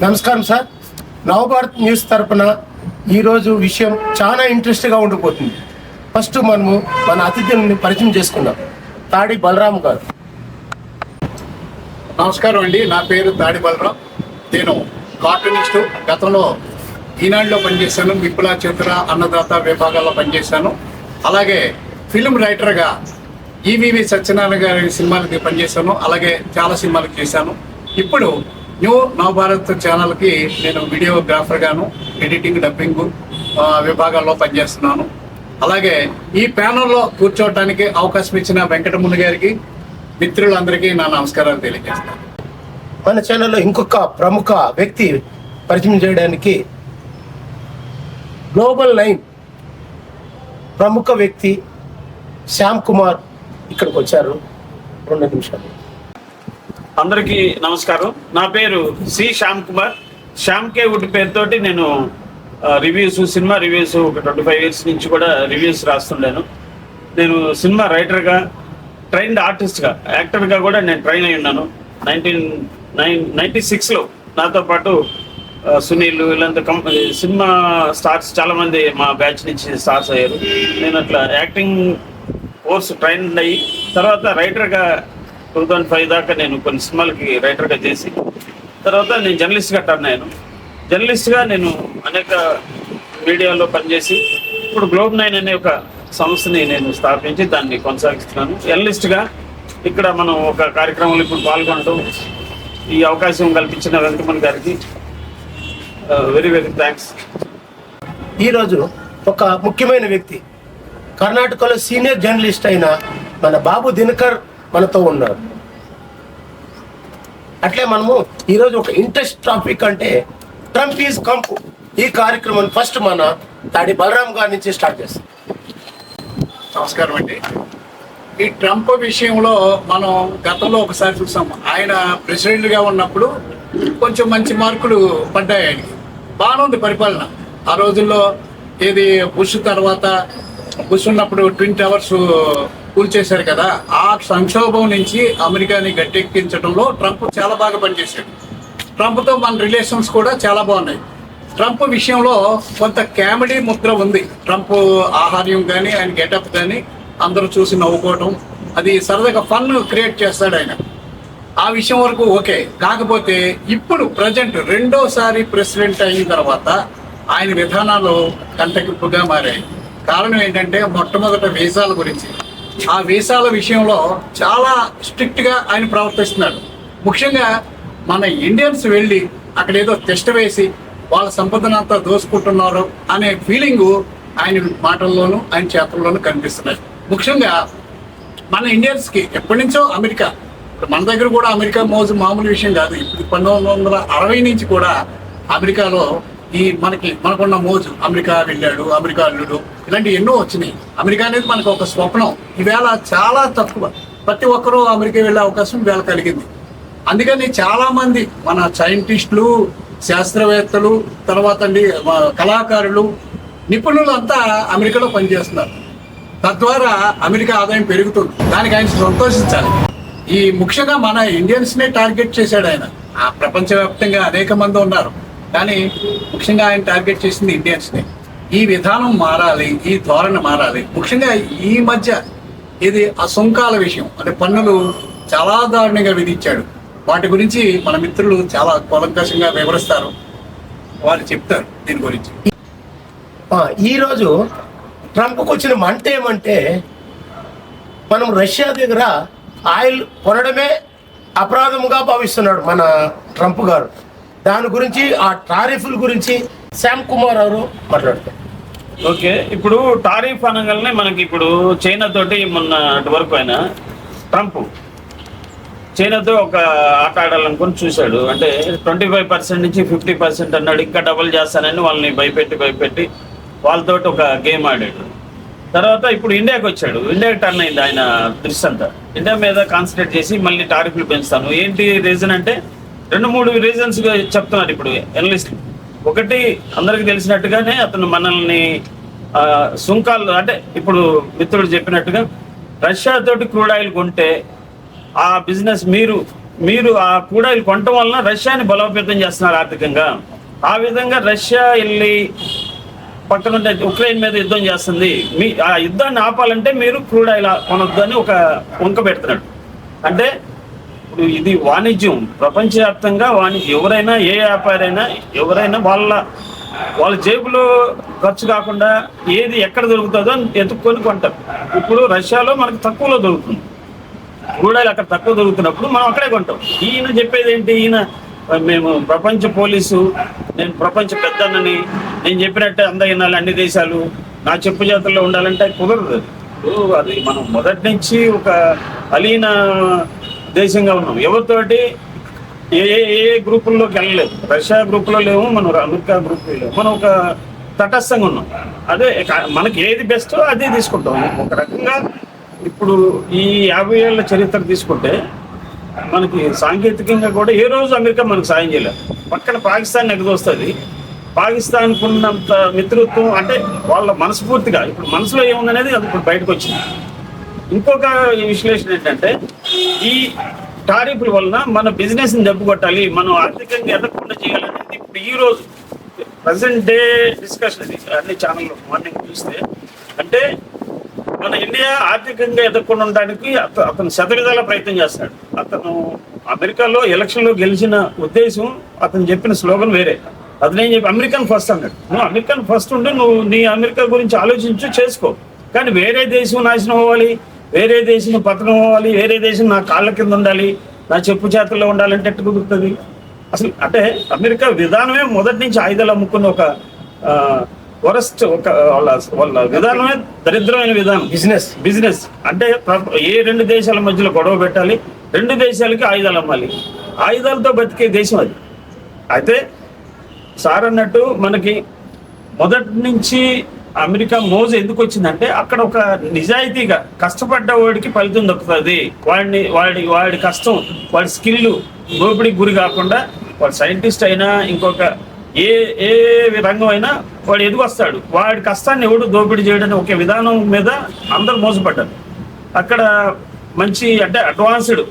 నమస్కారం sir. Navabharat news తరపున ఈరోజు విషయం చాలా ఇంట్రెస్ట్గా ఉండిపోతుంది. ఫస్ట్ మనము మన అతిథుల్ని పరిచయం చేసుకుందాం. తాడి బలరాం గారు. నమస్కారం అండి, నా పేరు తాడి బలరాం. నేను కార్టూనిస్టు. గతంలో ఈనాడులో పనిచేశాను, విప్లవ చిత్ర అన్నదాత విభాగాల్లో పనిచేశాను. అలాగే ఫిల్మ్ రైటర్గా ఈవీవి సత్యనారాయణ గారి సినిమాలకి పనిచేశాను. అలాగే చాలా సినిమాలకు చేశాను. ఇప్పుడు న్యూ నవభారత్ ఛానల్కి నేను వీడియోగ్రాఫర్గాను ఎడిటింగ్ డబ్బింగ్ విభాగాల్లో పనిచేస్తున్నాను. అలాగే ఈ ప్యానల్లో కూర్చోవడానికి అవకాశం ఇచ్చిన వెంకటముని గారికి, మిత్రులందరికీ నా నమస్కారాలు తెలియజేస్తాను. మన ఛానల్లో ఇంకొక ప్రముఖ వ్యక్తి పరిచయం చేయడానికి గ్లోబల్ 9 ప్రముఖ వ్యక్తి శ్యామ్ కుమార్ ఇక్కడికి వచ్చారు. 2 నిమిషాలు. అందరికీ నమస్కారం. నా పేరు C Shyam Kumar. Shyam K wood పేరుతోటి నేను రివ్యూస్, సినిమా రివ్యూస్ ఒక 25 years నుంచి కూడా రివ్యూస్ రాస్తుండాను. నేను సినిమా రైటర్గా, ట్రైన్డ్ ఆర్టిస్ట్గా, యాక్టర్గా కూడా నేను ట్రైన్ అయి ఉన్నాను. 1996లో నాతో పాటు సునీల్ వీళ్ళంతా సినిమా స్టార్స్ చాలామంది మా బ్యాచ్ నుంచి స్టార్స్ అయ్యారు. నేను అట్లా యాక్టింగ్ కోర్స్ ట్రైన్ అయ్యి తర్వాత రైటర్గా 2005 దాకా నేను కొన్ని సినిమాలకి రైటర్గా చేసి తర్వాత నేను జర్నలిస్ట్గా టర్న్ అయ్యాను. జర్నలిస్ట్గా నేను అనేక మీడియాలో పనిచేసి ఇప్పుడు గ్లోబల్ 9 అనే ఒక సంస్థని నేను స్థాపించి దాన్ని కొనసాగిస్తున్నాను. జర్నలిస్ట్గా ఇక్కడ మనం ఒక కార్యక్రమంలో ఇప్పుడు పాల్గొనడం, ఈ అవకాశం కల్పించిన వెంకటమణి గారికి వెరీ వెరీ థ్యాంక్స్. ఈరోజు ఒక ముఖ్యమైన వ్యక్తి, కర్ణాటకలో సీనియర్ జర్నలిస్ట్ అయిన మన బాబు దినకర్ మనతో ఉన్నారు. అట్లే మనము ఈరోజు ఒక ఇంట్రెస్ట్ టాపిక్ అంటే ట్రంప్ ఈజ్ కంప్. ఈ కార్యక్రమం ఫస్ట్ మన తాడి బలరాం గారి నుంచి స్టార్ట్ చేస్తాం. నమస్కారం అండి. ఈ ట్రంప్ విషయంలో మనం గతంలో ఒకసారి చూసాం. ఆయన ప్రెసిడెంట్గా ఉన్నప్పుడు కొంచెం మంచి మార్కులు పడ్డాయి. ఆయనకి బాగానే ఉంది పరిపాలన. ఆ రోజుల్లో ఏది బుష్ తర్వాత బుష్ ఉన్నప్పుడు ట్విన్ టవర్స్ కూల్చేశారు కదా, ఆ సంక్షోభం నుంచి అమెరికాని గట్టెక్కించడంలో ట్రంప్ చాలా బాగా పనిచేశాడు. ట్రంప్తో మన రిలేషన్స్ కూడా చాలా బాగున్నాయి. ట్రంప్ విషయంలో కొంత కామెడీ ముద్ర ఉంది. ట్రంప్ ఆహార్యం కానీ, ఆయన గెటప్ కానీ అందరూ చూసి నవ్వుకోవటం, అది సరదాగా ఫన్ క్రియేట్ చేస్తాడు ఆయన. ఆ విషయం వరకు ఓకే. కాకపోతే ఇప్పుడు ప్రజెంట్ రెండోసారి ప్రెసిడెంట్ అయిన తర్వాత ఆయన విధానాలు కంటకింపుగా మారాయి. కారణం ఏంటంటే మొట్టమొదట వీసాల గురించి. ఆ వీసాల విషయంలో చాలా స్ట్రిక్ట్గా ఆయన ప్రవర్తిస్తున్నాడు. ముఖ్యంగా మన ఇండియన్స్ వెళ్ళి అక్కడ ఏదో టెస్ట్ వేసి వాళ్ళ సంపదనంతా దోసుకుంటున్నారు అనే ఫీలింగు ఆయన మాటల్లోనూ ఆయన చేతుల్లోనూ కనిపిస్తున్నాయి. ముఖ్యంగా మన ఇండియన్స్కి ఎప్పటి నుంచో అమెరికా, మన దగ్గర కూడా అమెరికా మోజు మామూలు విషయం కాదు. ఇప్పుడు 1960 నుంచి కూడా అమెరికాలో ఈ మనకున్న మోజు, అమెరికా వెళ్ళాడు, అమెరికా అల్లుడు, ఇలాంటివి ఎన్నో వచ్చినాయి. అమెరికా అనేది మనకు ఒక స్వప్నం. ఈవేళ చాలా తక్కువ, ప్రతి ఒక్కరూ అమెరికా వెళ్ళే అవకాశం ఈవేళ కలిగింది. అందుకని చాలామంది మన సైంటిస్టులు, శాస్త్రవేత్తలు, తర్వాత కళాకారులు, నిపుణులు అంతా అమెరికాలో పనిచేస్తున్నారు. తద్వారా అమెరికా ఆదాయం పెరుగుతుంది. దానికి ఆయన సంతోషించాలి. ఈ ముఖ్యంగా మన ఇండియన్స్నే టార్గెట్ చేశాడు ఆయన. ఆ ప్రపంచవ్యాప్తంగా అనేక మంది ఉన్నారు, కానీ ముఖ్యంగా ఆయన టార్గెట్ చేసింది ఇండియన్స్ని. ఈ విధానం మారాలి, ఈ ధోరణి మారాలి. ముఖ్యంగా ఈ మధ్య ఇది సుంకాల విషయం, అంటే పన్నులు చాలా దారుణంగా విధించాడు. వాటి గురించి మన మిత్రులు చాలా కూలంకషంగా వివరిస్తారు, వాళ్ళు చెప్తారు దీని గురించి. ఈరోజు ట్రంప్కి వచ్చిన మంట ఏమంటే, మనం రష్యా దగ్గర ఆయిల్ కొనడమే అపరాధముగా భావిస్తున్నాడు మన ట్రంప్ గారు. దాని గురించి, ఆ టారిఫ్ల గురించి శ్యామ్ కుమార్ గారు మాట్లాడతారు. ఓకే, ఇప్పుడు టారిఫ్ అనగానే మనకి ఇప్పుడు చైనా తోటి మొన్నటి వరకు ఆయన ట్రంప్ చైనాతో ఒక ఆట ఆడాలనుకుని చూశాడు. అంటే 25% నుంచి 50% అన్నాడు. ఇంకా డబుల్ చేస్తానని వాళ్ళని భయపెట్టి వాళ్ళతోటి ఒక గేమ్ ఆడాడు. తర్వాత ఇప్పుడు ఇండియాకి వచ్చాడు. ఇండియాకి టర్న్ అయింది ఆయన దృష్టి అంతా. ఇండియా మీద కాన్సన్ట్రేట్ చేసి మళ్ళీ టారిఫ్లు పెంచుతాను. ఏంటి రీజన్ అంటే 2-3 రీజన్స్ చెప్తున్నారు ఇప్పుడు ఎనలిస్టులు. ఒకటి, అందరికి తెలిసినట్టుగానే అతను మనల్ని సుంకాలు, అంటే ఇప్పుడు మిత్రుడు చెప్పినట్టుగా రష్యా తోటి క్రూడ్ ఆయిల్ కొంటే ఆ బిజినెస్ మీరు మీరు ఆ కూడాయిలు కొనటం వలన రష్యాని బలోపేతం చేస్తున్నారు ఆర్థికంగా. ఆ విధంగా రష్యా వెళ్ళి పక్కన ఉక్రెయిన్ మీద యుద్ధం చేస్తుంది. ఆ యుద్ధాన్ని ఆపాలంటే మీరు క్రూడ్ ఆయిల్ కొనొద్దు అని ఒక వంక పెడుతున్నాడు. అంటే ఇప్పుడు ఇది వాణిజ్యం, ప్రపంచవ్యాప్తంగా వాణిజ్యం. ఎవరైనా ఏ వ్యాపారైనా ఎవరైనా వాళ్ళ జేబులో ఖర్చు కాకుండా ఏది ఎక్కడ దొరుకుతుందో ఎత్తుక్కొని కొంటారు. ఇప్పుడు రష్యాలో మనకు తక్కువలో దొరుకుతుంది క్రూడ్ ఆయిల్, అక్కడ తక్కువ దొరుకుతున్నప్పుడు మనం అక్కడే కొంటాం. ఈయన చెప్పేది ఏంటి, మేము ప్రపంచ పోలీసు, నేను ప్రపంచ పెద్దన్నని, నేను చెప్పినట్టే అందగినాలి అన్ని దేశాలు, నా చెప్పు చేతుల్లో ఉండాలంటే కుదరదు. అది మనం మొదటి నుంచి ఒక అలీన దేశంగా ఉన్నాం. ఎవరితోటి ఏ గ్రూపుల్లోకి వెళ్ళలేదు. రష్యా గ్రూపులో లేవు, మనం అమెరికా గ్రూపులో లేవు. మనం ఒక తటస్థంగా ఉన్నాం. అదే మనకి ఏది బెస్టో అదే తీసుకుంటాం. ఒక రకంగా ఇప్పుడు ఈ 50 ఏళ్ల చరిత్ర తీసుకుంటే మనకి సాంకేతికంగా కూడా ఏ రోజు అమెరికా మనకు సాయం చేయలేదు. పక్కన పాకిస్తాన్ ఎగదొస్తుంది. పాకిస్తాన్కు ఉన్నంత మిత్రత్వం అంటే వాళ్ళ మనస్ఫూర్తిగా ఇప్పుడు మనసులో ఏముందనేది అది ఇప్పుడు బయటకు వచ్చింది. ఇంకొక విశ్లేషణ ఏంటంటే ఈ టారిఫ్ల వలన మన బిజినెస్ని దెబ్బ కొట్టాలి, మనం ఆర్థికంగా ఎదగకుండా చేయాలనేది ఇప్పుడు ఈ రోజు ప్రజెంట్ డే డిస్కషన్. ఇది అన్ని ఛానల్లో మార్నింగ్ చూస్తే అంటే మన ఇండియా ఆర్థికంగా ఎదగకుండా ఉండడానికి అతను శతవిధాల ప్రయత్నం చేస్తాడు. అతను అమెరికాలో ఎలక్షన్లో గెలిచిన ఉద్దేశం, అతను చెప్పిన స్లోగన్ వేరే. అతనేం చెప్పి అమెరికన్ ఫస్ట్ అన్నాడు. నువ్వు అమెరికన్ ఫస్ట్ ఉండి నువ్వు నీ అమెరికా గురించి ఆలోచించు, చేసుకో. కానీ వేరే దేశం నాశనం అవ్వాలి, వేరే దేశం పతనం అవ్వాలి, వేరే దేశం నా కాళ్ళ కింద ఉండాలి, నా చెప్పు చేతుల్లో ఉండాలంటే ఎట్టు కుదురుతుంది అసలు? అంటే అమెరికా విధానమే మొదటి నుంచి ఆయుధాలు అమ్ముకున్న ఒక వరస్ట్, ఒక వాళ్ళ విధానమే దరిద్రమైన విధానం. బిజినెస్ అంటే ఏ రెండు దేశాల మధ్యలో గొడవ పెట్టాలి, రెండు దేశాలకి ఆయుధాలు అమ్మాలి, ఆయుధాలతో బతికే దేశం అది. అయితే సార్ అన్నట్టు మనకి మొదటి నుంచి అమెరికా మోజు ఎందుకు వచ్చిందంటే అక్కడ ఒక నిజాయితీగా కష్టపడ్డ వాడికి ఫలితం దొరుకుతుంది. వాడి కష్టం, వాడి స్కిల్ దోపిడీకి గురి కాకుండా, వాడు సైంటిస్ట్ అయినా ఇంకొక ఏ రంగం అయినా వాడు ఎదుగొస్తాడు. వాడి కష్టాన్ని ఎవడు దోపిడీ చేయడానికి ఒక విధానం మీద అందరూ మోసపడ్డారు. అక్కడ మంచి అంటే అడ్వాన్స్డ్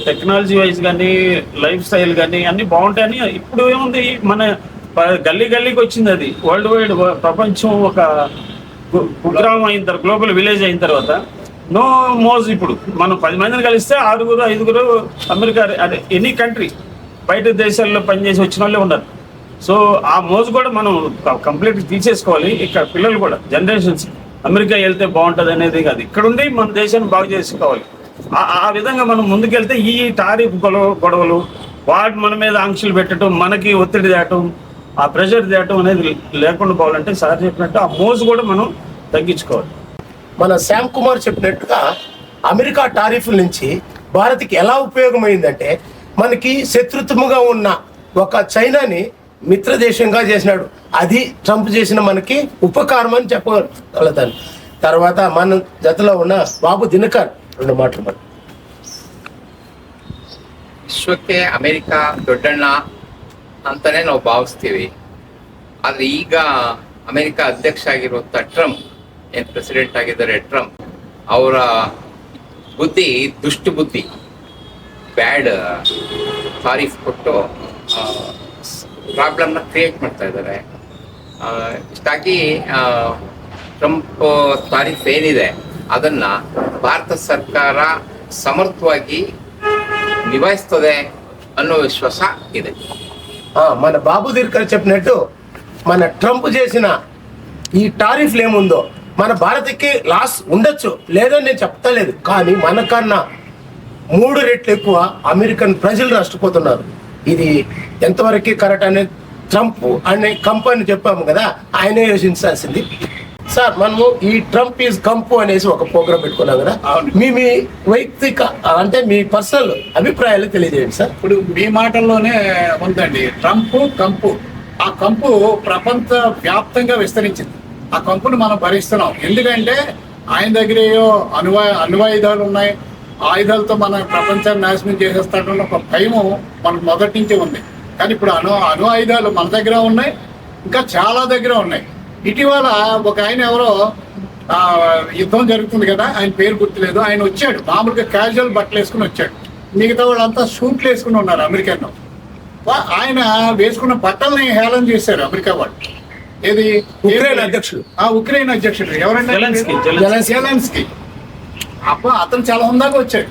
టెక్నాలజీ వైజ్ కానీ లైఫ్ స్టైల్ కానీ అన్నీ బాగుంటాయని. ఇప్పుడు ఏముంది, మన గల్లీకి వచ్చింది అది. వరల్డ్ వైడ్ ప్రపంచం ఒక కుగ్రామం అయిన తర్వాత, గ్లోబల్ విలేజ్ అయిన తర్వాత నో మోజ్. ఇప్పుడు మనం 10 మందిని కలిస్తే 6-5 అమెరికా, అదే ఎనీ కంట్రీ బయట దేశాల్లో పనిచేసి వచ్చిన వాళ్ళే ఉన్నారు. సో ఆ మోజు కూడా మనం కంప్లీట్గా తీసేసుకోవాలి. ఇక్కడ పిల్లలు కూడా జనరేషన్స్ అమెరికా వెళ్తే బాగుంటుంది అనేది కాదు, ఇక్కడ ఉండి మన దేశాన్ని బాగు చేసుకోవాలి. ఆ విధంగా మనం ముందుకెళ్తే ఈ టారిఫ్ గొడవలు, వాడు మన మీద ఆంక్షలు పెట్టడం, మనకి ఒత్తిడి తేయటం, ఆ ప్రెషర్ తేయటం అనేది లేకుండా పోవాలంటే సార్ చెప్పినట్టు ఆ మోజు కూడా మనం తగ్గించుకోవాలి. మన శ్యామ్ కుమార్ చెప్పినట్టుగా అమెరికా టారిఫ్ల నుంచి భారత్కి ఎలా ఉపయోగమైందంటే, మనకి శత్రుత్వముగా ఉన్న ఒక చైనాని మిత్ర దేశంగా చేసినాడు. అది ట్రంప్ చేసిన మనకి ఉపకారం అని చెప్పగలుగుతాను. తర్వాత మన జతలో ఉన్న బాబు దినకర్ 2 మాటలు. ವಿಶ್ವಕ್ಕೆ ಅಮೆರಿಕ ದೊಡ್ಡಣ್ಣ ಅಂತಾನೆ ನಾವು ಭಾವಿಸ್ತೀವಿ. ಆದರೆ ಈಗ ಅಮೆರಿಕ ಅಧ್ಯಕ್ಷ ಆಗಿರುವಂಥ ಟ್ರಂಪ್, ಏನು ಪ್ರೆಸಿಡೆಂಟ್ ಆಗಿದ್ದಾರೆ ಟ್ರಂಪ್, ಅವರ ಬುದ್ಧಿ ದುಷ್ಟ ಬುದ್ಧಿ, ಬ್ಯಾಡ್ ತಾರೀಫ್ ಕೊಟ್ಟು ಪ್ರಾಬ್ಲಮ್ನ ಕ್ರಿಯೇಟ್ ಮಾಡ್ತಾ ಇದ್ದಾರೆ. ಇಷ್ಟಾಗಿ ಟ್ರಂಪ್ ತಾರೀಫ್ ಏನಿದೆ ಅದನ್ನ ಭಾರತ ಸರ್ಕಾರ ಸಮರ್ಥವಾಗಿ నిభాయిస్తుంది అన్న విశ్వాస ఇది. మన బాబు దినకర్ చెప్పినట్టు మన ట్రంప్ చేసిన ఈ టారిఫ్లు ఏముందో మన భారత్కి లాస్ ఉండొచ్చు, లేదని నేను చెప్తలేదు. కానీ మనకన్నా 3 రెట్లు ఎక్కువ అమెరికన్ ప్రజలు నష్టపోతున్నారు. ఇది ఎంతవరకు కరెక్ట్ అనేది ట్రంప్ అనే కంపెనీ చెప్పాము కదా, ఆయనే యోచించాల్సింది. సార్, మనము ఈ ట్రంప్ ఈజ్ కంపు అనేసి ఒక ప్రోగ్రామ్ పెట్టుకున్నాం కదా, మీ వైయక్తిక అంటే మీ పర్సనల్ అభిప్రాయాలు తెలియజేయండి సార్. ఇప్పుడు మీ మాటల్లోనే ఉందండి, ట్రంప్ కంపు. ఆ కంపు ప్రపంచ వ్యాప్తంగా విస్తరించింది. ఆ కంపును మనం భరిస్తున్నాం. ఎందుకంటే ఆయన దగ్గర అణువాయుధాలు ఉన్నాయి. ఆయుధాలతో మన ప్రపంచాన్ని నాశనం చేసేస్తాడన్న ఒక భయము మనకు మొదటి నుంచి ఉంది. కానీ ఇప్పుడు అణు ఆయుధాలు మన దగ్గర ఉన్నాయి, ఇంకా చాలా దగ్గర ఉన్నాయి. ఇటీవల ఒక ఆయన ఎవరో యుద్ధం జరుగుతుంది కదా, ఆయన పేరు గుర్తులేదు, ఆయన వచ్చాడు మామూలుగా క్యాజువల్ బట్టలు వేసుకుని వచ్చాడు. మిగతా వాళ్ళంతా సూట్లు వేసుకుని ఉన్నారు అమెరికన్. ఆయన వేసుకున్న బట్టల్ని హేళన చేశారు అమెరికా వాళ్ళు. ఏది ఉక్రెయిన్ అధ్యక్షుడు. ఉక్రెయిన్ అధ్యక్షుడు ఎవరంటే జెలెన్స్కీ. జెలెన్స్కీ. అప్పుడు అతను చాలా హుందాగా వచ్చాడు.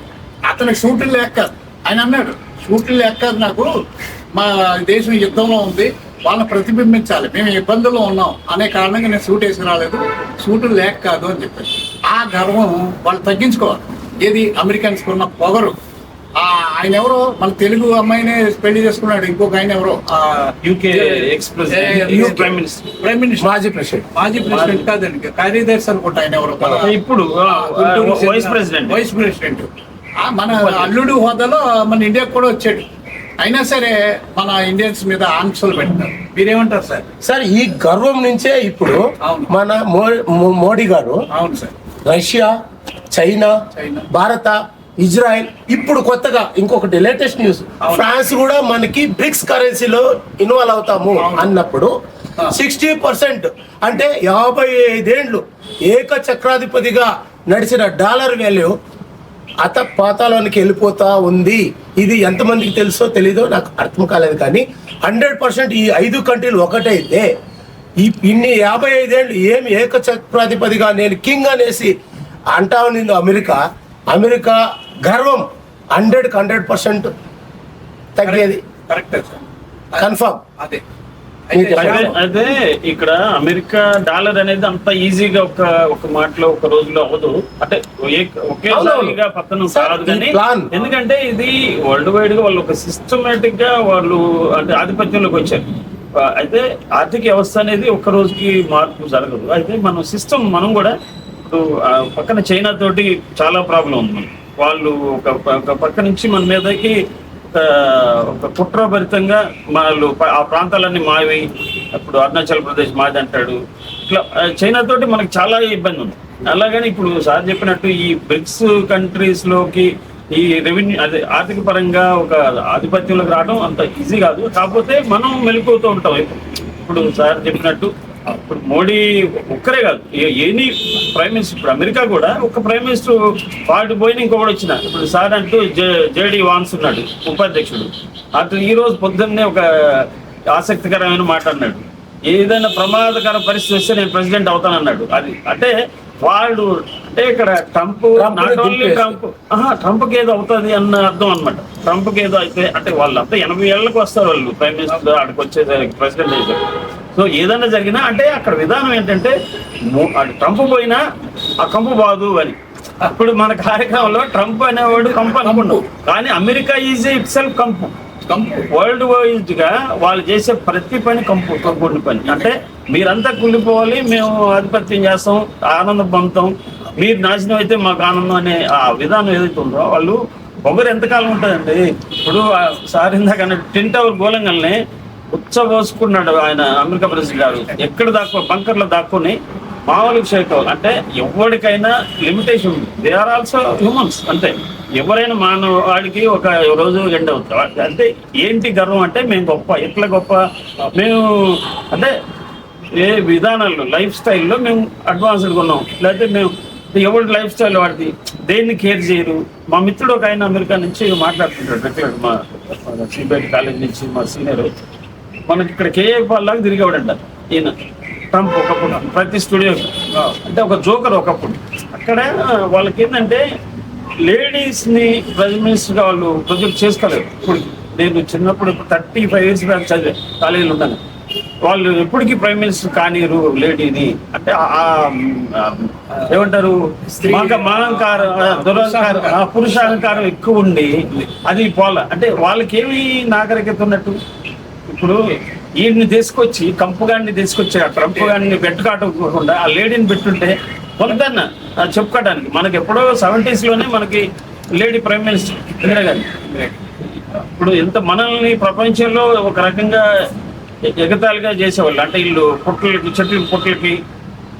అతనికి సూట్లు లేక ఆయన అన్నాడు, సూట్లు లేక నాకు మా దేశం యుద్ధంలో ఉంది, వాళ్ళని ప్రతిబింబించాలి, మేము ఇబ్బందుల్లో ఉన్నాం అనే కారణంగా నేను సూట్ వేసుకు రాలేదు, సూట్లు లేక కాదు అని చెప్పారు. ఆ గర్వం వాళ్ళు తగ్గించుకోవాలి. ఏది అమెరికన్స్ ఉన్న పొగరు. ఆయన ఎవరో మన తెలుగు అమ్మాయినే పెళ్లి చేసుకున్నాడు. ఇంకొక ఆయన ఎవరో UK ex president, prime minister, మాజీ ప్రెసిడెంట్ కాదండి, కార్యదర్శి అనుకుంటా ఆయన ఎవరో. ఇప్పుడు వైస్ ప్రెసిడెంట్. మన అల్లుడు హోదాలో మన ఇండియాకు కూడా వచ్చాడు. అయినా సరే మన ఇండియన్స్ మీద ఆంక్షలు పెట్టినారు. మీరేమంటారు సార్? సార్ ఈ గర్వం నుంచే ఇప్పుడు అవును. మన మోడీ గారు అవును సార్. రష్యా, చైనా, భారత, ఇజ్రాయెల్, ఇప్పుడు కొత్తగా ఇంకొకటి లేటెస్ట్ న్యూస్, ఫ్రాన్స్ కూడా మనకి బ్రిక్స్ కరెన్సీలో ఇన్వాల్వ్ అవుతాము అన్నప్పుడు 60% అంటే 55 ఏళ్ళు ఏక చక్రాధిపతిగా నడిచిన డాలర్ వాల్యూ పాతాళానికి వెళ్ళిపోతా ఉంది. ఇది ఎంతమందికి తెలుసో తెలీదో నాకు అర్థం కాలేదు, కానీ 100% ఈ 5 కంట్రీలు ఒకటైతే ఇన్ని 55 ఏళ్ళు ఏమి ఏక చక్రాధిపతిగా నేను కింగ్ అనేసి అంటా ఉన్నిందో అమెరికా గర్వం 100% తగ్గేది కరెక్టే సార్, కన్ఫర్మ్. అదే అయితే ఇక్కడ అమెరికా డాలర్ అనేది అంత ఈజీగా ఒక మాటలో ఒక రోజులో అవ్వదు. అంటే ఒకేసారిగా పతనం కాదు, కానీ ఎందుకంటే ఇది వరల్డ్ వైడ్ గా వాళ్ళు ఒక సిస్టమేటిక్ గా వాళ్ళు అంటే ఆధిపత్యంలోకి వచ్చారు. అయితే ఆర్థిక వ్యవస్థ అనేది ఒక్క రోజుకి మార్పు జరగదు. అయితే మనం కూడా ఇప్పుడు పక్కన చైనా తోటి చాలా ప్రాబ్లం ఉంది. వాళ్ళు ఒక పక్క నుంచి మన మీదకి ఒక కుట్రభరితంగా వాళ్ళు ఆ ప్రాంతాలన్నీ మావి, ఇప్పుడు అరుణాచల్ ప్రదేశ్ మాది అంటాడు. ఇట్లా చైనా తోటి మనకి చాలా ఇబ్బంది ఉంది. అలాగని ఇప్పుడు సార్ చెప్పినట్టు ఈ బ్రిక్స్ కంట్రీస్ లోకి ఈ రెవెన్యూ అదే ఆర్థిక పరంగా ఒక ఆధిపత్యంలోకి రావడం అంత ఈజీ కాదు. కాకపోతే మనం మెలుకుతూ ఉంటాం. ఇప్పుడు సార్ చెప్పినట్టు ఇప్పుడు మోడీ ఒక్కరే కాదు, ఎనీ ప్రైమ్ మినిస్టర్, ఇప్పుడు అమెరికా కూడా ఒక ప్రైమ్ మినిస్టర్ వాటి పోయిన ఇంకొకటి వచ్చిన, ఇప్పుడు సార్ అంటూ జేడీ వాన్స్ ఉన్నాడు ఉపాధ్యక్షుడు. అతను ఈ రోజు పొద్దున్నే ఒక ఆసక్తికరమైన మాట అన్నాడు, ఏదైనా ప్రమాదకర పరిస్థితి వస్తే నేను ప్రెసిడెంట్ అవుతానన్నాడు. అది అంటే వాడు అంటే ఇక్కడ ట్రంప్ నాట్ ఓన్లీ ట్రంప్కి ఏదో అవుతుంది అన్న అర్థం అనమాట. ట్రంప్కి ఏదో అయితే అంటే వాళ్ళంతా 80 ఏళ్ళకి వస్తారు వాళ్ళు ప్రైమ్ మినిస్టర్ అక్కడికి వచ్చేసరికి ప్రెసిడెంట్ అయితే. సో ఏదైనా జరిగినా అంటే అక్కడ విధానం ఏంటంటే ట్రంప్ పోయినా ఆ కంపు బాదు అని. అప్పుడు మన కార్యక్రమంలో ట్రంప్ అనేవాడు కంపు అనుకున్నాం, కానీ అమెరికా ఈజ్ ఇట్ సెల్ఫ్ కంపు. వరల్డ్ వైడ్ గా వాళ్ళు చేసే ప్రతి పని కంపుని పని. అంటే మీరంతా కుళ్ళిపోవాలి, మేము ఆధిపత్యం చేస్తాం, ఆనందం పొందుతాం, మీరు నాశనం అయితే మాకు ఆనందం అనే ఆ విధానం ఏదైతే ఉందో వాళ్ళు పొగరు ఎంతకాలం ఉంటుందండి. ఇప్పుడు సార్ ఇందాక టిన్ టవర్ గోలంగల్ని ఉచ్చబోసుకున్నాడు ఆయన అమెరికా ప్రెసిడెంట్ గారు. ఎక్కడ బంకర్లో దాక్కుని మామూలుగా షేక్ అవ్వాలి. అంటే ఎవరికైనా లిమిటేషన్ ఉంది. They are also humans. అంటే ఎవరైనా మానవాడికి ఒక రోజు ఎండ్ అవుతారు. అంటే ఏంటి గర్వం అంటే మేము గొప్ప, ఎట్లా గొప్ప, మేము అంటే ఏ విధానాల్లో లైఫ్ స్టైల్లో మేము అడ్వాన్స్డ్గా ఉన్నాం, లేకపోతే మేము ఎవరి లైఫ్ స్టైల్ వాడిది దేన్ని కేర్ చేయరు. మా మిత్రుడు ఒక ఆయన అమెరికా నుంచి మాట్లాడుతుంటాడు రెగ్యులర్, మా సిబిఐటి కాలేజ్ నుంచి మా సీనియర్, మనకి ఇక్కడ కేఏపాల్ లాగా తిరిగేవాడంట ఈయన ట్రంప్ ఒకప్పుడు ప్రతి స్టూడియో. అంటే ఒక జోకర్ ఒకప్పుడు. అక్కడ వాళ్ళకి ఏంటంటే లేడీస్ని ప్రైమ్ మినిస్టర్గా వాళ్ళు ప్రొజెక్ట్ చేసుకోలేరు. ఇప్పుడు నేను చిన్నప్పుడు 35 years బ్యాక్ చదివే కాలేజీలు ఉన్నాను. వాళ్ళు ఎప్పటికీ ప్రైమ్ మినిస్టర్ కానీరు లేడీని. అంటే ఏమంటారు దురహంకారం, పురుషాహంకారం ఎక్కువ ఉండి అది అంటే వాళ్ళకి ఏమి నాగరికత ఉన్నట్టు. ఇప్పుడు వీడిని తీసుకొచ్చి కంపుగాడిని తీసుకొచ్చి ఆ ట్రంప్ గాడిని పెట్టుకోకుండా ఆ లేడీని పెట్టుంటే కొంతన్నా చెప్పుకోవడానికి. మనకి ఎప్పుడో 70s లోనే మనకి lady prime minister Indira Gandhi. ఇప్పుడు ఎంత మనల్ని ప్రపంచంలో ఒక రకంగా ఎగతాళిగా చేసేవాళ్ళు. అంటే వీళ్ళు చెట్ల పుట్లకి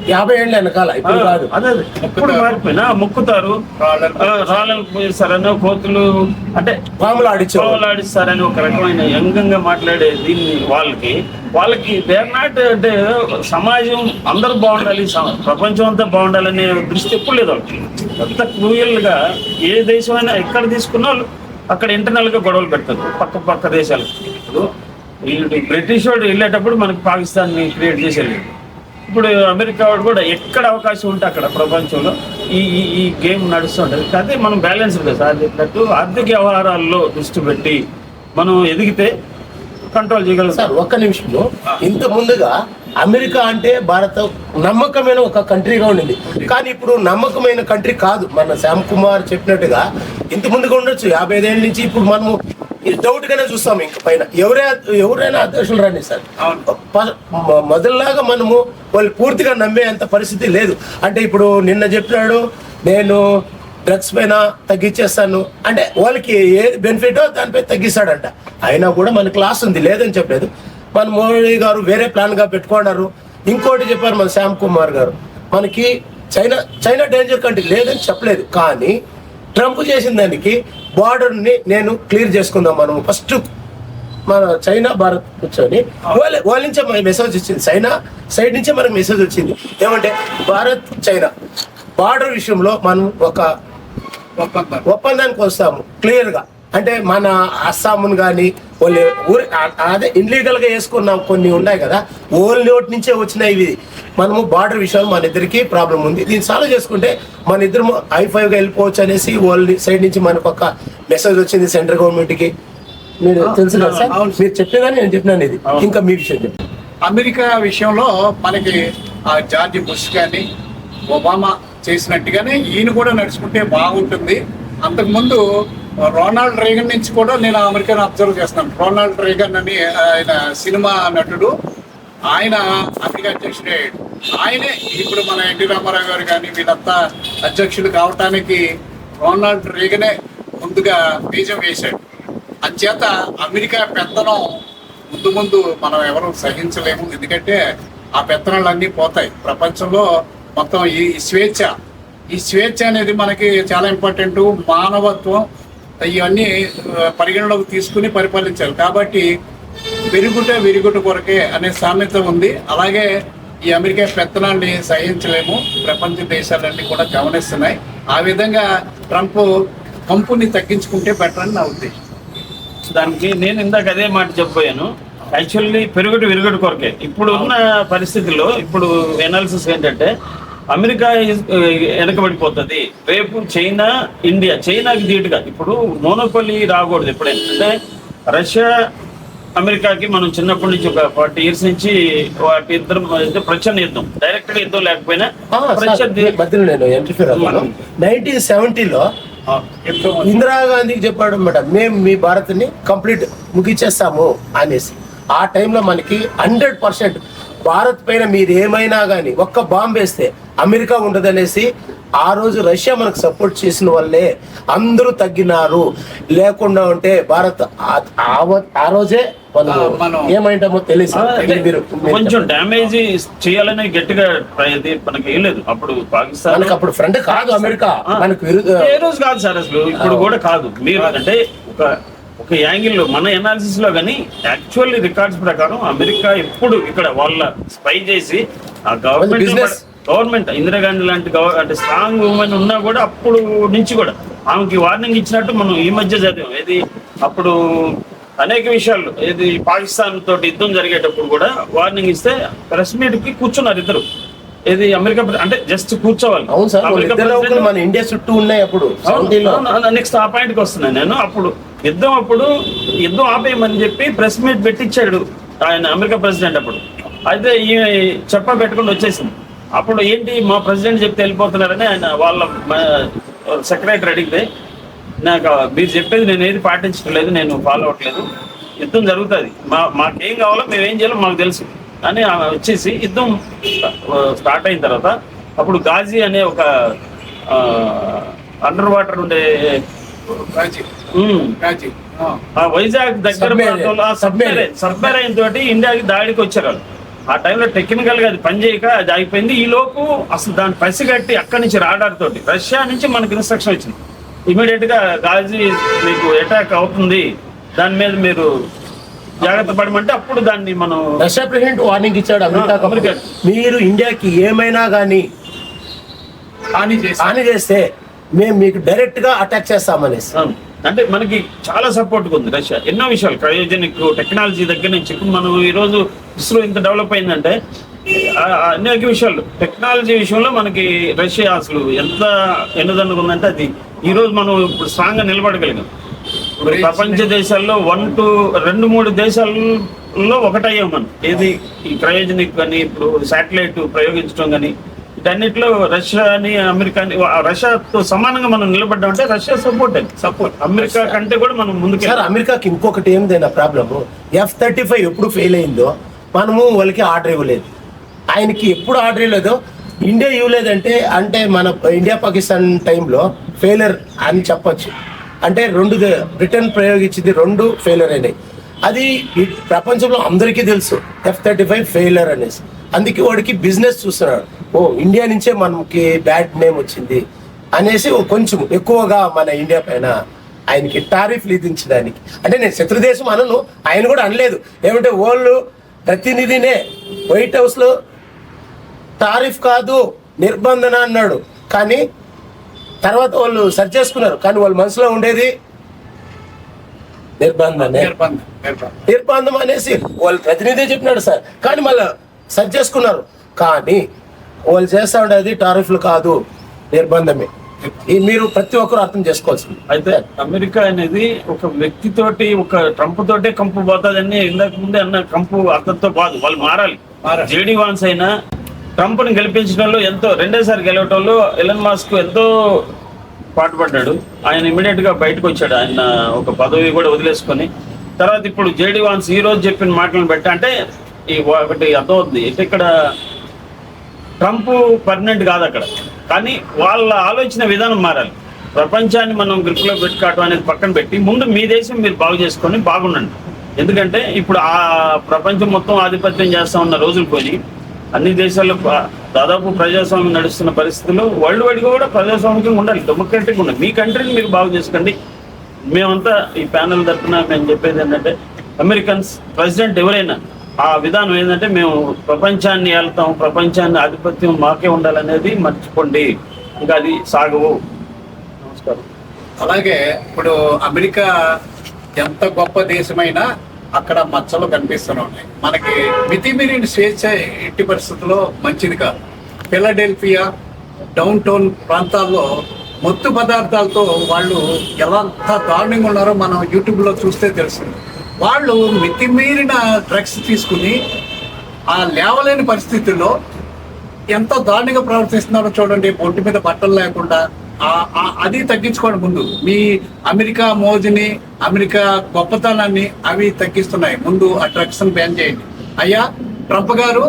50 ఏళ్ళ వెనకాల ఇప్పుడు కాదు. అదే ఎప్పుడు మారిపోయినా మొక్కుతారు, రాళ్ళను పోయిస్తారని, కోతులు అంటే పాములు ఆడిస్తారని ఒక రకమైన యంగంగా మాట్లాడే దీన్ని వాళ్ళకి దేర్ నాట్ అంటే సమాజం అందరూ బాగుండాలి, ప్రపంచం అంతా బాగుండాలనే దృష్టి ఎప్పుడు లేదు వాళ్ళకి. అంత క్రూయల్గా ఏ దేశమైనా ఎక్కడ తీసుకున్నా అక్కడ ఇంటర్నల్గా గొడవలు పెడతారు పక్క దేశాలు. ఇప్పుడు వీళ్ళు బ్రిటిష్ వాడు వెళ్ళేటప్పుడు మనకి పాకిస్తాన్ని క్రియేట్ చేసేది. ఇప్పుడు అమెరికా వాడు కూడా ఎక్కడ అవకాశం ఉంటే అక్కడ ప్రపంచంలో ఈ గేమ్ నడుస్తుంటుంది. అదే మనం బ్యాలెన్స్ ఉంటుంది సార్ చెప్పినట్టు. ఆర్థిక వ్యవహారాల్లో దృష్టి పెట్టి మనం ఎదిగితే కంట్రోల్ చేయగలం సార్. ఒక్క నిమిషంలో, ఇంత ముందుగా అమెరికా అంటే భారత నమ్మకమైన ఒక కంట్రీగా ఉండింది, కానీ ఇప్పుడు నమ్మకమైన కంట్రీ కాదు. మన శ్యామ్ కుమార్ చెప్పినట్టుగా ఇంత ముందుగా ఉండొచ్చు 55 ఏళ్ళ నుంచి. ఇప్పుడు మనము డౌట్ గానే చూస్తాం. ఇంక పైన ఎవరైనా అధ్యక్షులు రండి సార్, మొదల్లాగా మనము వాళ్ళు పూర్తిగా నమ్మే అంత పరిస్థితి లేదు. అంటే ఇప్పుడు నిన్న చెప్పినాడు నేను డ్రగ్స్ పైన తగ్గించేస్తాను అంటే వాళ్ళకి ఏ బెనిఫిటో దానిపై తగ్గిస్తాడంట. అయినా కూడా మనకి లాస్ ఉంది, లేదని చెప్పలేదు. మన మోడీ గారు వేరే ప్లాన్గా పెట్టుకున్నారు. ఇంకోటి చెప్పారు మన శ్యామ్ కుమార్ గారు, మనకి చైనా డేంజర్ కంట్రీ లేదని చెప్పలేదు, కానీ ట్రంప్ చేసిన దానికి బార్డర్ని నేను క్లియర్ చేసుకుందాం మనము ఫస్ట్. మన చైనా భారత్ కూర్చొని వాళ్ళ నుంచే మనకి మెసేజ్ వచ్చింది, చైనా సైడ్ నుంచే మనకు మెసేజ్ వచ్చింది. ఏమంటే భారత్ చైనా బార్డర్ విషయంలో మనం ఒక ఒప్పందానికి వస్తాము క్లియర్గా. అంటే మన అస్సాంను కానీ వాళ్ళు అదే ఇన్లీగల్గా వేసుకున్నాం కొన్ని ఉన్నాయి కదా, ఓల్ నోట్ నుంచే వచ్చినాయి ఇవి. మనము బార్డర్ విషయంలో మన ఇద్దరికి ప్రాబ్లం ఉంది, దీన్ని సాల్వ్ చేసుకుంటే మన ఇద్దరు I5గా వెళ్ళిపోవచ్చు అనేసి వాళ్ళ సైడ్ నుంచి మనకు ఒక మెసేజ్ వచ్చింది సెంట్రల్ గవర్నమెంట్కి. మీరు తెలుసు కదా సార్, మీరు చెప్పేదాన్ని నేను చెప్పినాను. ఇది ఇంకా మీ విషయం చెప్పండి. అమెరికా విషయంలో మనకి జార్జ్ బుష్ కానీ ఒబామా చేసినట్టుగానే ఈయన కూడా నడుచుకుంటే బాగుంటుంది. అంతకుముందు రొనాల్డ్ రేగన్ నుంచి కూడా నేను అమెరికాను అబ్జర్వ్ చేస్తున్నాను. రొనాల్డ్ రేగన్ అని ఆయన సినిమా నటుడు, ఆయన అమెరికా అధ్యక్షుడే అయ్యాడు. ఆయనే ఇప్పుడు మన ఎన్టీ రామారావు గారు కానీ వీళ్ళంతా అధ్యక్షులు కావటానికి రొనాల్డ్ రేగనే ముందుగా బీజం వేశాడు. అంచేత అమెరికా పెత్తనం ముందు మనం ఎవరు సహించలేము, ఎందుకంటే ఆ పెత్తనాలన్నీ పోతాయి. ప్రపంచంలో మొత్తం ఈ స్వేచ్ఛ అనేది మనకి చాలా ఇంపార్టెంట్. మానవత్వం ఇవన్నీ పరిగణలోకి తీసుకుని పరిపాలించాలి. కాబట్టి విరుగుట కొరకే అనే సామెత ఉంది. అలాగే ఈ అమెరికా పెత్తనాన్ని సహించలేము, ప్రపంచ దేశాలన్నీ కూడా గమనిస్తున్నాయి. ఆ విధంగా ట్రంప్ కంపుని తగ్గించుకుంటే బెటర్ అని నా ఉద్దేశం. దానికి నేను ఇందాక అదే మాట చెప్పాను. యాక్చువల్లీ విరుగుడు కొరకే ఇప్పుడు ఉన్న పరిస్థితుల్లో ఇప్పుడు ఎనాలిసిస్ ఏంటంటే అమెరికా వెనకబడిపోతుంది. రేపు చైనాకి ధీటుగా ఇప్పుడు మోనోపలి రాకూడదు. ఎప్పుడైనా అంటే రష్యా అమెరికాకి మనం చిన్నప్పటి నుంచి ఒక 40 years నుంచి వాటి ఇద్దరు ప్రచన్న యుద్ధం, డైరెక్ట్ గా యుద్ధం లేకపోయినా 1970లో ఇందిరాగాంధీకి చెప్పాడు అన్నమాట, మేము మీ భారత్ని కంప్లీట్ ముగిచేస్తాము అనేసి. ఆ టైంలో మనకి 100% భారత్ పైన మీరు ఏమైనా కానీ ఒక్క బాంబు వేస్తే అమెరికా ఉండదనేసి ఆ రోజు రష్యా మనకు సపోర్ట్ చేసిన వల్లే అందరూ తగ్గినారు. లేకుండా ఉంటే భారత్ ఆ రోజే మనం ఏమైంటామో తెలియదు. కొంచెం డ్యామేజ్ చేయాలని గట్టిగా మనకి ఏం లేదు. అప్పుడు పాకిస్తాన్ మనకు అప్పుడు ఫ్రెండ్ కాదు అమెరికా, మనకు ఏ రోజు కాదు సార్, అసలు ఇప్పుడు కూడా కాదు. మీరు అంటే ఒక యాంగిల్లో మన ఎనాలిసిస్ లో కానీ యాక్చువల్లీ రికార్డ్స్ ప్రకారం అమెరికా ఎప్పుడు ఇక్కడ వాళ్ళ స్పై చేసి ఆ గవర్నమెంట్ ఇందిరాగాంధీ లాంటి అంటే స్ట్రాంగ్ ఉమెన్ ఉన్నా కూడా అప్పుడు నుంచి కూడా ఆమెకి వార్నింగ్ ఇచ్చినట్టు మనం ఈ మధ్య చదివాం. ఏది అప్పుడు అనేక విషయాల్లో ఏది పాకిస్తాన్ తోటి యుద్ధం జరిగేటప్పుడు కూడా వార్నింగ్ ఇస్తే ప్రెస్ మీట్ కి కూర్చున్నారు ఇద్దరు. ఏది అమెరికా అంటే జస్ట్ కూర్చోవాలి. మన ఇండియా చుట్టూ ఉన్నాయి. అప్పుడు నెక్స్ట్ ఆ పాయింట్కి వస్తున్నాను నేను. అప్పుడు యుద్ధం ఆపేయమని చెప్పి ప్రెస్ మీట్ పెట్టించాడు ఆయన అమెరికా ప్రెసిడెంట్. అప్పుడు అయితే ఈ పెట్టుకుని వచ్చేసింది. అప్పుడు ఏంటి మా ప్రెసిడెంట్ చెప్తే వెళ్ళిపోతున్నారని ఆయన వాళ్ళ సెక్రటరీ అడిగితే, నాకు మీరు చెప్పేది నేను ఏది పాటించడం లేదు, నేను ఫాలో అవ్వట్లేదు, యుద్ధం జరుగుతుంది, మాకేం కావాలో మేము ఏం చేయాలో మాకు తెలుసు అని వచ్చేసి యుద్ధం స్టార్ట్ అయిన తర్వాత అప్పుడు గాజీ అనే ఒక అండర్ వాటర్ ఉండే వైజాగ్ దగ్గర సబ్మెరైన్ తోటి ఇండియాకి దాడికి వచ్చారు. ఆ టైంలో టెక్నికల్ గా అది పనిచేయక అది ఆగిపోయింది. ఈ లోపు అసలు దాన్ని పసిగట్టి అక్కడి నుంచి రాడార్ తోటి రష్యా నుంచి మనకి ఇన్స్ట్రక్షన్ వచ్చింది, ఇమీడియట్ గా గాజీ మీకు అటాక్ అవుతుంది, దాని మీద మీరు జాగ్రత్త పడమంటే అప్పుడు దాన్ని మనం రష్యా ప్రెసిడెంట్ వార్నింగ్ ఇచ్చాడు అమెరికా, మీరు ఇండియాకి ఏమైనా కానీ హాని చేస్తే మేము మీకు డైరెక్ట్ గా అటాక్ చేస్తామనేసి. అంటే మనకి చాలా సపోర్ట్గా ఉంది రష్యా ఎన్నో విషయాలు, క్రయోజనిక్ టెక్నాలజీ దగ్గర నుంచి. ఇప్పుడు మనం ఈరోజు ఇస్రో ఇంత డెవలప్ అయిందంటే అనేక విషయాలు టెక్నాలజీ విషయంలో మనకి రష్యా అసలు ఎంత ఎన్నుదన్నుగా ఉందంటే అది ఈరోజు మనం ఇప్పుడు స్ట్రాంగ్గా నిలబడగలిగాం. ఇప్పుడు ప్రపంచ దేశాల్లో 2-3 దేశాల్లో ఒకటయ్యాం మనం. ఏది ఈ క్రయోజనిక్ కానీ ఇప్పుడు శాటిలైట్ ప్రయోగించడం కానీ వీటన్నిటిలో రష్యాని అమెరికాని రష్యాతో సమానంగా మనం నిలబడ్డాం అంటే రష్యా సపోర్ట్ అమెరికా కంటే కూడా మనం ముందుకు. సార్ అమెరికాకి ఇంకొకటి ఏందైనా ప్రాబ్లము, F-35 ఎప్పుడు ఫెయిల్ అయిందో మనము వాళ్ళకి ఆర్డర్ ఇవ్వలేదు. ఆయనకి ఎప్పుడు ఆర్డర్ ఇవ్వలేదో ఇండియా ఇవ్వలేదంటే అంటే మన ఇండియా పాకిస్తాన్ టైంలో ఫెయిలర్ అని చెప్పొచ్చు. అంటే బ్రిటన్ ప్రయోగించింది 2 ఫెయిలర్ అయినాయి. అది ప్రపంచంలో అందరికీ తెలుసు F-35 ఫెయిలర్ అనేసి. అందుకే వాడికి బిజినెస్ చూస్తున్నాడు, ఓ ఇండియా నుంచే మనకి బ్యాడ్ నేమ్ వచ్చింది అనేసి కొంచెం ఎక్కువగా మన ఇండియా పైన ఆయనకి టారిఫ్లు విధించడానికి. అంటే నేను శత్రుదేశం అనను, ఆయన కూడా అనలేదు. ఏమంటే వాళ్ళు ప్రతినిధినే వైట్ హౌస్లో టారిఫ్ కాదు నిర్బంధన అన్నాడు, కానీ తర్వాత వాళ్ళు సరి చేసుకున్నారు. కానీ వాళ్ళ మనసులో ఉండేది నిర్బంధం అనేసి వాళ్ళు ప్రతినిధి చెప్పినాడు సార్, కానీ మళ్ళీ సరి చేసుకున్నారు. కానీ వాళ్ళు చేస్తా ఉండేది టారిఫ్లు కాదు, నిర్బంధమే. మీరు ప్రతి ఒక్కరు అర్థం చేసుకోవాల్సింది. అయితే అమెరికా అనేది ఒక వ్యక్తితోటి ఒక ట్రంప్ తోటే కంపు పోతుందని ఇందాక ముందే అన్న, కంపు అర్థంతో కాదు, వాళ్ళు మారాలి. జేడీ వాన్స్ అయినా ట్రంప్ని గెలిపించడంలో ఎంతో, 2వ సారి గెలవటంలో ఎలన్ మాస్క్ ఎంతో పాటుపడ్డాడు. ఆయన ఇమీడియట్ గా బయటకు వచ్చాడు, ఆయన ఒక పదవి కూడా వదిలేసుకొని. తర్వాత ఇప్పుడు జేడీ వాన్స్ ఈ రోజు చెప్పిన మాటలను బట్టి అంటే ఈ ఒకటి అర్థమవుతుంది, ఇక్కడ ట్రంప్ పర్మనెంట్ కాదు అక్కడ, కానీ వాళ్ళ ఆలోచన విధానం మారాలి. ప్రపంచాన్ని మనం గ్రిప్లో పెట్టుకోవడం అనేది పక్కన పెట్టి ముందు మీ దేశం మీరు బాగు చేసుకొని బాగుండండి. ఎందుకంటే ఇప్పుడు ఆ ప్రపంచం మొత్తం ఆధిపత్యం చేస్తా ఉన్న రోజులు పోయి అన్ని దేశాల్లో దాదాపు ప్రజాస్వామ్యం నడుస్తున్న పరిస్థితుల్లో వరల్డ్ వైడ్గా కూడా ప్రజాస్వామ్యంగా ఉండాలి, డెమోక్రటిక్ ఉండాలి. మీ కంట్రీని మీరు బాగు చేసుకోండి. మేమంతా ఈ ప్యానల్ తరఫున మేము చెప్పేది ఏంటంటే అమెరికన్స్ ప్రెసిడెంట్ ఎవరైనా ఆ విధానం ఏంటంటే మేము ప్రపంచాన్ని వెళ్తాం, ప్రపంచాన్ని ఆధిపత్యం మాకే ఉండాలనేది మర్చిపోండి, ఇంకా అది సాగవు. నమస్కారం. అలాగే ఇప్పుడు అమెరికా ఎంత గొప్ప దేశమైనా అక్కడ మచ్చలు కనిపిస్తూనే ఉన్నాయి. మనకి మితిమీరిన స్వేచ్ఛ ఎట్టి పరిస్థితుల్లో మంచిది కాదు. ఫిలడెల్ఫియా డౌన్ టౌన్ ప్రాంతాల్లో మత్తు పదార్థాలతో వాళ్ళు ఎంత దారుణంగా ఉన్నారో మనం యూట్యూబ్లో చూస్తే తెలుస్తుంది. వాళ్ళు మితిమీరిన డ్రగ్స్ తీసుకుని ఆ లేవలేని పరిస్థితుల్లో ఎంత దారుణంగా ప్రవర్తిస్తున్నారో చూడండి. ఒంటి మీద బట్టలు లేకుండా అది తగ్గించుకోండి. ముందు మీ అమెరికా మోజుని, అమెరికా గొప్పతనాన్ని అవి తగ్గిస్తున్నాయి. ముందు ఆ డ్రగ్స్ బ్యాన్ చేయండి. అయ్యా ట్రంప్ గారు,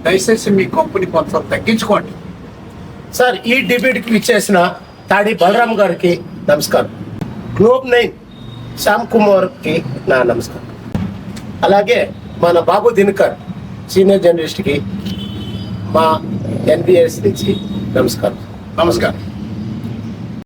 దయచేసి మీ కంపెనీ కొంత తగ్గించుకోండి. సార్ ఈ డిబేట్కి ఇచ్చేసిన తాడి బలరామ్ గారికి నమస్కారం. Globe9 శ్యామ్ కుమార్కి నా నమస్కారం. అలాగే మన బాబు దినకర్ సీనియర్ జర్నలిస్ట్కి మా NBS నుంచి నమస్కారం.